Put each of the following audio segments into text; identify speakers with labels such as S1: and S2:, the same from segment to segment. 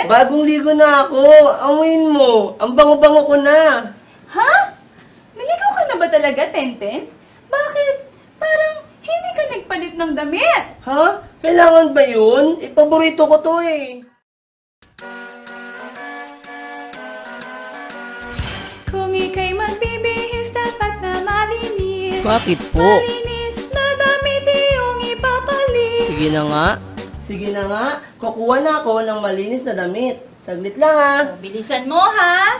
S1: Tintin?
S2: Bagong ligo na ako. Amuin mo. Ang bango-bango ko na.
S1: Ha? Naligaw ka na ba talaga, Tintin? Bakit? Parang hindi ka nagpalit ng damit.
S2: Ha? Kailangan ba yun? Paborito ko to eh.
S1: Kung ika'y magbibihis, dapat na malinis.
S2: Bakit po?
S1: Malinis na damit iyong ipapalit.
S2: Sige na nga. Sige na nga. Kukuha na ako ng malinis na damit. Saglit lang ha.
S1: Bilisan mo, ha?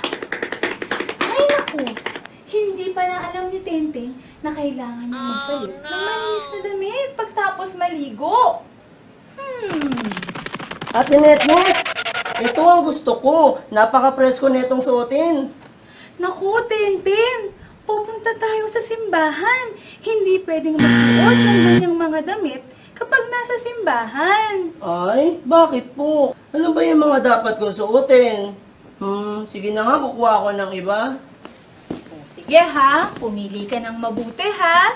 S1: Ay, naku. Hindi pala alam ni Tintin na kailangan niya magpalit ng malinis na damit pagtapos maligo.
S2: Ate Netnet, ito ang gusto ko. Napaka-presko netong suotin.
S1: Naku, Tintin. Pupunta tayo sa simbahan. Hindi pwedeng magsuot ng ganyang mga damit kapag nasa simbahan.
S2: Ay, bakit po? Ano ba yung mga dapat kong suotin? Sige na nga, kukuha ko ng iba.
S1: Sige ha, pumili ka ng mabuti ha.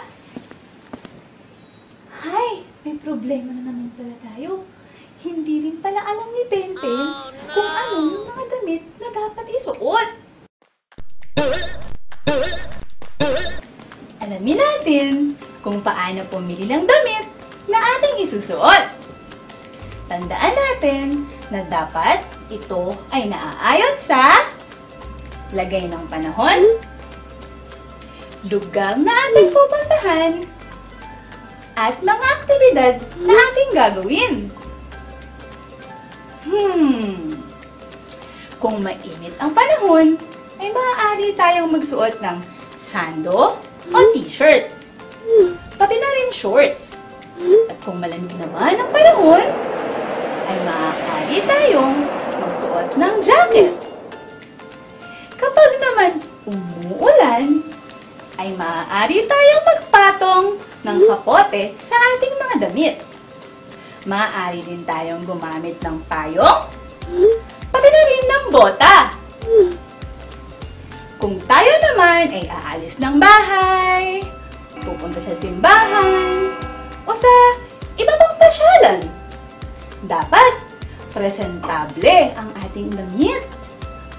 S1: Hay, may problema na naman pala tayo. Hindi rin pala alam ni Tintin kung ano yung mga damit na dapat isuot. Alamin natin kung paano pumili ng damit na ating isusuot. Tandaan natin na dapat ito ay naaayon sa lagay ng panahon, lugar na ating pupuntahan, at mga aktibidad na ating gagawin. Kung mainit ang panahon, ay maaari tayong magsuot ng sando o t-shirt, pati na rin shorts. At kung malamig naman ang panahon, ay maaari tayong magsuot ng jacket. Kapag naman umuulan, ay maaari tayong magpatong ng kapote sa ating mga damit. Maaari din tayong gumamit ng payong, pati na rin ng bota. Kung tayo naman ay aalis ng bahay, pupunta sa simbahan, o sa iba pang pasyalan, dapat presentable ang ating damit.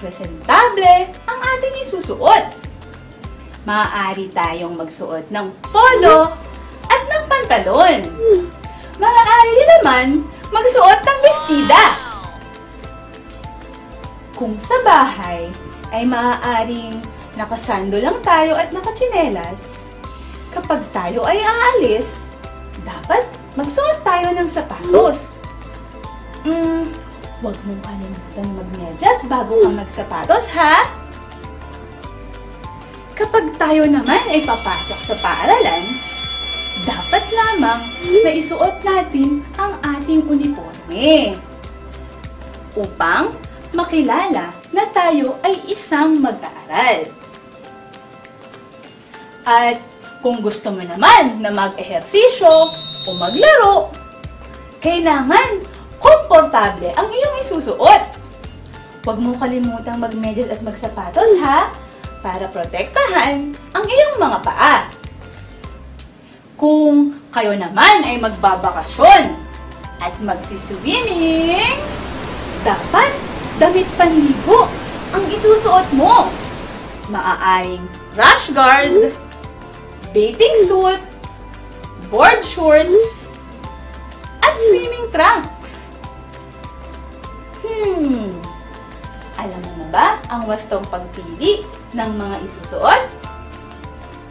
S1: Presentable ang ating isusuot. Maaari tayong magsuot ng polo at ng pantalon. Maaari din naman magsuot ng bestida. Kung sa bahay ay maaaring nakasando lang tayo at nakatsinelas, kapag tayo ay aalis, dapat magsuot tayo ng sapatos. Huwag mong kalimutan magmedyas bago ka magsapatos, ha? Kapag tayo naman ay papasok sa paaralan, dapat lamang na isuot natin ang ating uniforme upang makilala na tayo ay isang mag-aaral. At kung gusto mo naman na mag-ehersisyo o maglaro, kailangan komportable ang iyong isusuot. Huwag mo kalimutang magmedyas at magsapatos, ha? Para protektahan ang iyong mga paa. Kung kayo naman ay magbabakasyon at magsiswimming, dapat damit panligo ang isusuot mo. Maaaring rash guard, bathing suit, board shorts, at swimming trunks. Alam mo na ba ang wastong pagpili ng mga isusuot?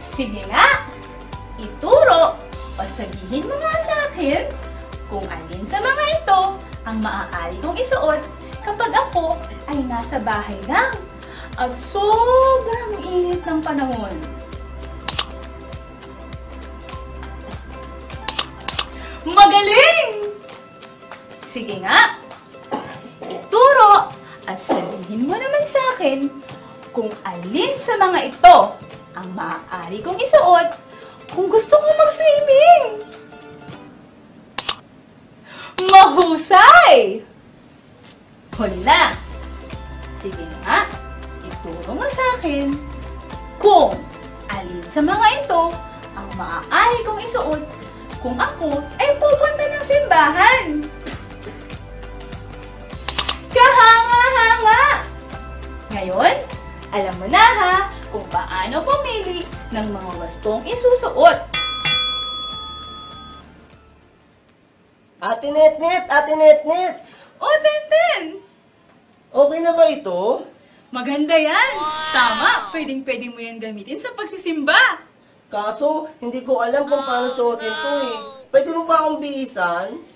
S1: Sige nga, ituro o sabihin mo nga sa akin kung alin sa mga ito ang maaari kong isuot kapag ako ay nasa bahay lang at sobrang init ng panahon. Magaling! Sige nga, ituro at sabihin mo naman sa akin kung alin sa mga ito ang maaari kong isuot kung gusto kong mag-swimming. Mahusay! Huli na! Sige nga, ituro mo sa akin kung alin sa mga ito ang maaari kong isuot kung ako ay pupunta ng simbahan. Kaha! Ngayon, alam mo na ha kung paano pumili ng mga wastong isusuot.
S2: Ate Netnet! Ate Netnet!
S1: O, Tenten!
S2: Okay na ba ito?
S1: Maganda yan! Tama! Pwedeng-pwede mo yan gamitin sa pagsisimba.
S2: Kaso, hindi ko alam kung paano suotin to eh. Pwede mo ba akong bihisan?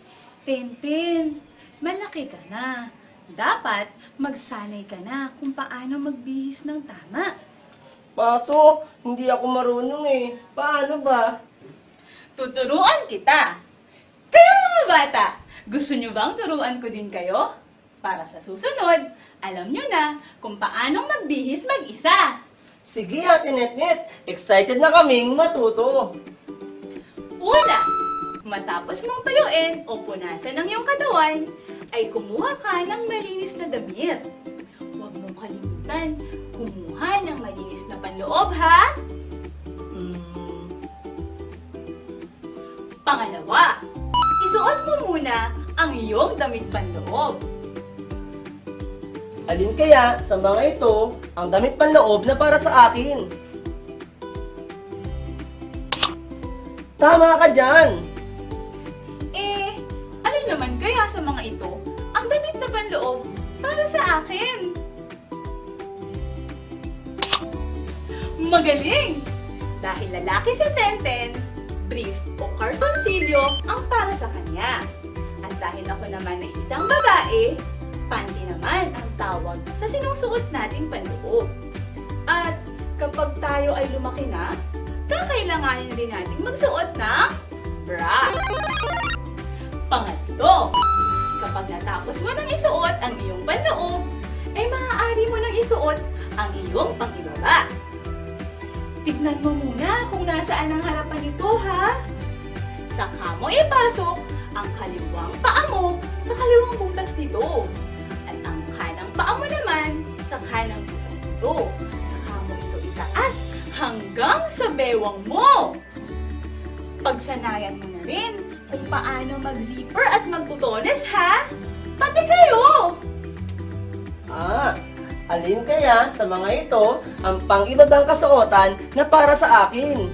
S1: Tenten, malaki ka na. Dapat magsanay ka na kung paano magbihis ng tama.
S2: Paso, hindi ako marunong eh. Paano ba?
S1: Tuturuan kita. Kaya mga bata, gusto nyo bang turuan ko din kayo? Para sa susunod, alam nyo na kung paano magbihis mag-isa.
S2: Sige, Ate Netnet. Excited na kaming matuto.
S1: Una, matapos mong tuyuin o punasan ng iyong katawan, ay kumuha ka ng malinis na damit. Huwag mong kalimutan, kumuha ng malinis na panloob, ha? Pangalawa, isuot mo muna ang iyong damit panloob.
S2: Alin kaya sa mga ito ang damit panloob na para sa akin? Tama ka dyan!
S1: Alin naman kaya sa mga ito ang damit na panloob para sa akin? Magaling! Dahil lalaki si Tenten, brief o calzoncillo ang para sa kanya. At dahil ako naman ay isang babae, panty naman ang tawag sa sinusuot nating panloob. At kapag tayo ay lumaki na, kakailanganin din nating magsuot ng bra. Pangatlo, kapag natapos mo nang isuot ang iyong panloob, ay maaari mo nang isuot ang iyong pangibaba. Tignan mo muna kung nasaan ang harapan nito, ha? Saka mo ipasok ang kaliwang paa mo sa kaliwang butas nito. At ang kanang paa mo naman sa kanang butas nito. Saka mo ito itaas hanggang sa bewang mo. Pagsanayan mo na rin kung paano mag-zipper at magbutones, ha? Pati kayo!
S2: Alin kaya sa mga ito ang pang-ibabang kasuotan na para sa akin?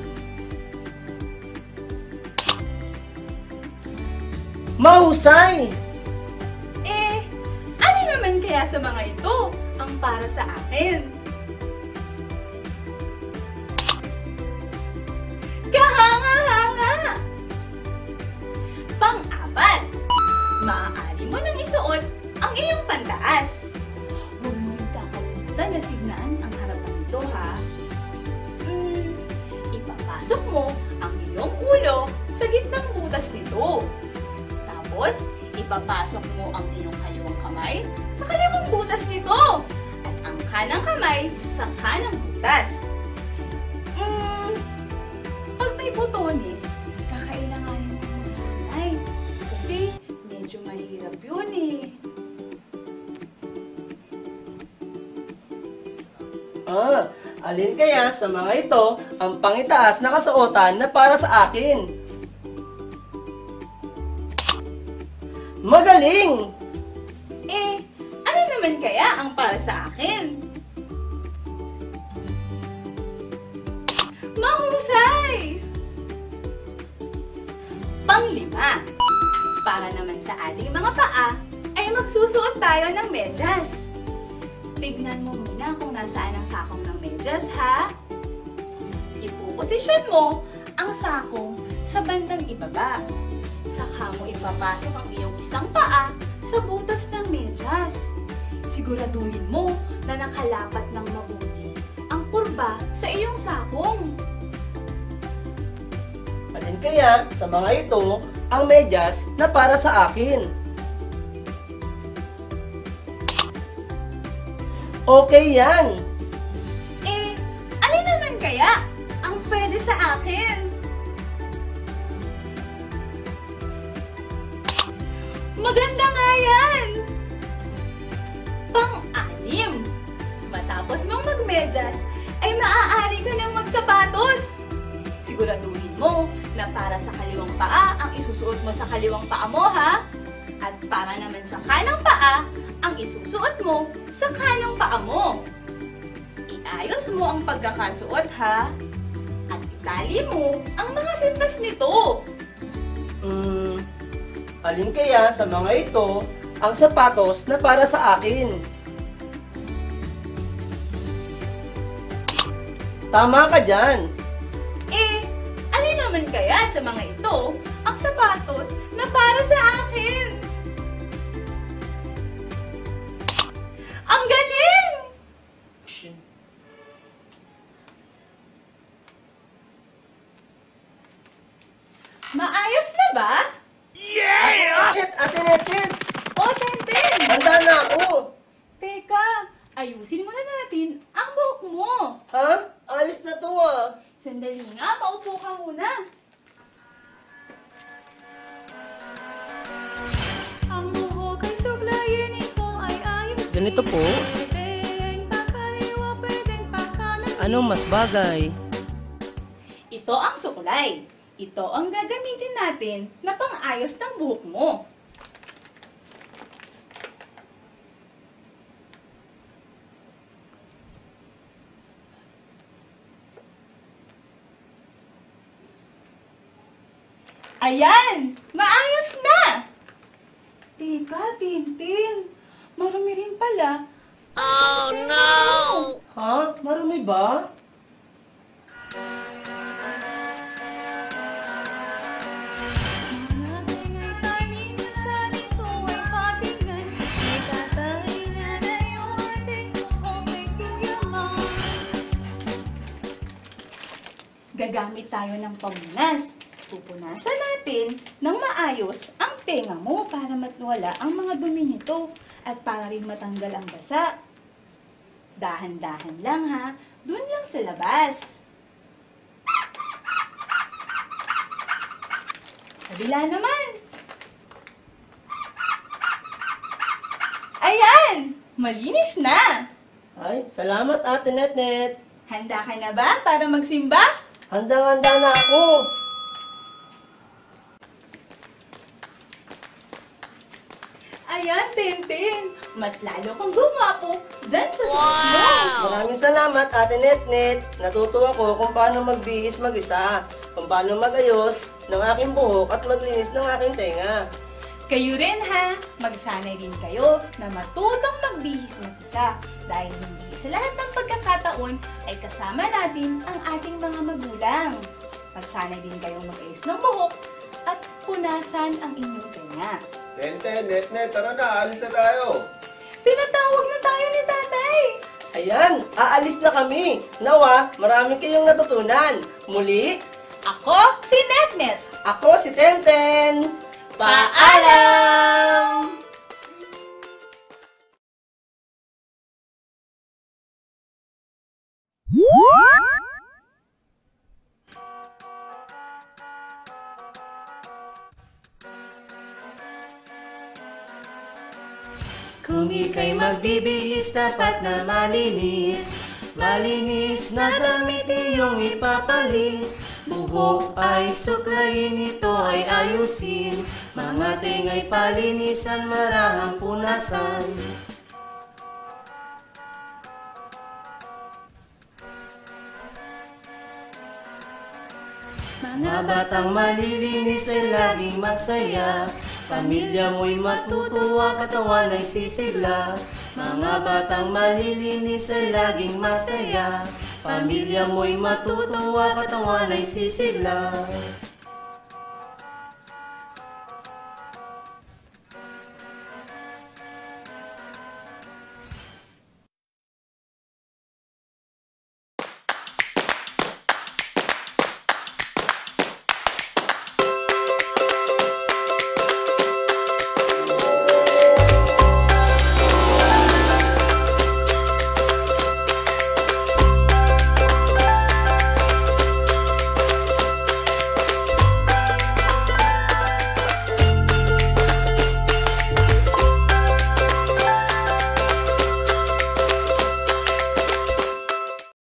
S2: Mahusay!
S1: Alin naman kaya sa mga ito ang para sa akin? Kahanga-hanga! Pang-apat, maaari mo nang isuot ang iyong pantaas. Huwag mo rin kakalimutan na tignan ang harapan nito, ha? Ipapasok mo ang iyong ulo sa gitnang butas nito. Tapos, ipapasok mo ang iyong kaliwang kamay sa kaliwang butas nito. At ang kanang kamay sa kanang butas. Pag may butones, kakailanganin mo magsanay. Kasi medyo mahirap yun eh.
S2: Alin kaya sa mga ito ang pangitaas na kasuotan na para sa akin? Magaling!
S1: Ano naman kaya ang para sa akin? Mahusay! Pang-lima, para naman sa ating mga paa, ay magsusuot tayo ng medyas. Tignan mo muna kung nasaan ang sakong ng medyas, ha? Ipoposisyon mo ang sakong sa bandang ibaba. Saka mo ipapasok ang iyong isang paa sa butas ng medyas. Siguraduhin mo na nakalapat ng mabuti ang kurba sa iyong sakong.
S2: Alin kaya sa mga ito ang medyas na para sa akin? Okay yan!
S1: Alin naman kaya ang pwede sa akin? Maganda nga yan! Pang-anim, matapos mong magmedyas, ay maaari ka nang magsapatos. Siguraduhin mo na para sa kaliwang paa ang isusuot mo sa kaliwang paa mo, ha? At para naman sa kanang paa, ang isusuot mo sa kanang paa mo. Iayos mo ang pagkakasuot, ha? At itali mo ang mga sintas nito.
S2: Alin kaya sa mga ito ang sapatos na para sa akin? Tama ka dyan.
S1: Alin naman kaya sa mga ito ang sapatos na para sa akin? Ang galing! Maayos na ba?
S2: Ate Netit!
S1: O, Tenten!
S2: Handa na ako!
S1: Teka, ayusin muna natin ang buhok mo.
S2: Ha? Ayos na to ah.
S1: Sandali nga, maupo ka muna. Ang buhok ay suglayin, ito ay ayos.
S2: Ganito po?
S1: Pwedeng pakaliwa, pwedeng pakanan.
S2: Anong mas bagay?
S1: Ito ang sukulay. Ito ang gagamitin natin na pang-ayos ng buhok mo. Ayan! Maayos na! Teka, Tintin. Marumi rin pala. Oh, no!
S2: Ha? Marami ba?
S1: Gagamit tayo ng pamunas. Pupunasan natin ng maayos ang tenga mo para matwala ang mga dumi nito at para rin matanggal ang basa. Dahan-dahan lang ha, dun lang sa labas. Kabila naman. Ayan! Malinis na!
S2: Ay, salamat Ate Netnet.
S1: Handa ka na ba para magsimba?
S2: Handang-handa na ako.
S1: Ayan, Tintin! Mas lalo kang gumapo dyan sa suot mo.
S2: Maraming salamat Ate Netnet. Natutuwa ko kung paano magbihis mag-isa, kung paano magayos ng aking buhok at maglinis ng aking tenga.
S1: Kayo rin ha, magsanay din kayo na matutong magbihis ng isa dahil hindi sa lahat ng pagkakataon ay kasama natin ang ating mga magulang. Magsanay din kayong mag-ayos ng buhok at punasan ang inyong tenga.
S3: Tenten, Netnet, tara na, alis na tayo.
S1: Pinatawag na tayo ni tatay!
S2: Ayan, aalis na kami. Nawa, marami kayong natutunan. Muli,
S1: Ako si Netnet!
S2: ako si Tenten.
S1: Paalam!
S2: Kung ika'y magbibihis, dapat na malinis. Malinis na damit iyong ipapalit. Buhok ay suklayin, ito ay ayusin. Mga tenga'y palinisan, marahang punasan. Mga batang malilinis ay laging masaya. Pamilya mo'y matutuwa, katawan ay sisigla. Mga batang malilinis ay laging masaya. Pamilya mo'y matutuwa, katawan ay sisigla.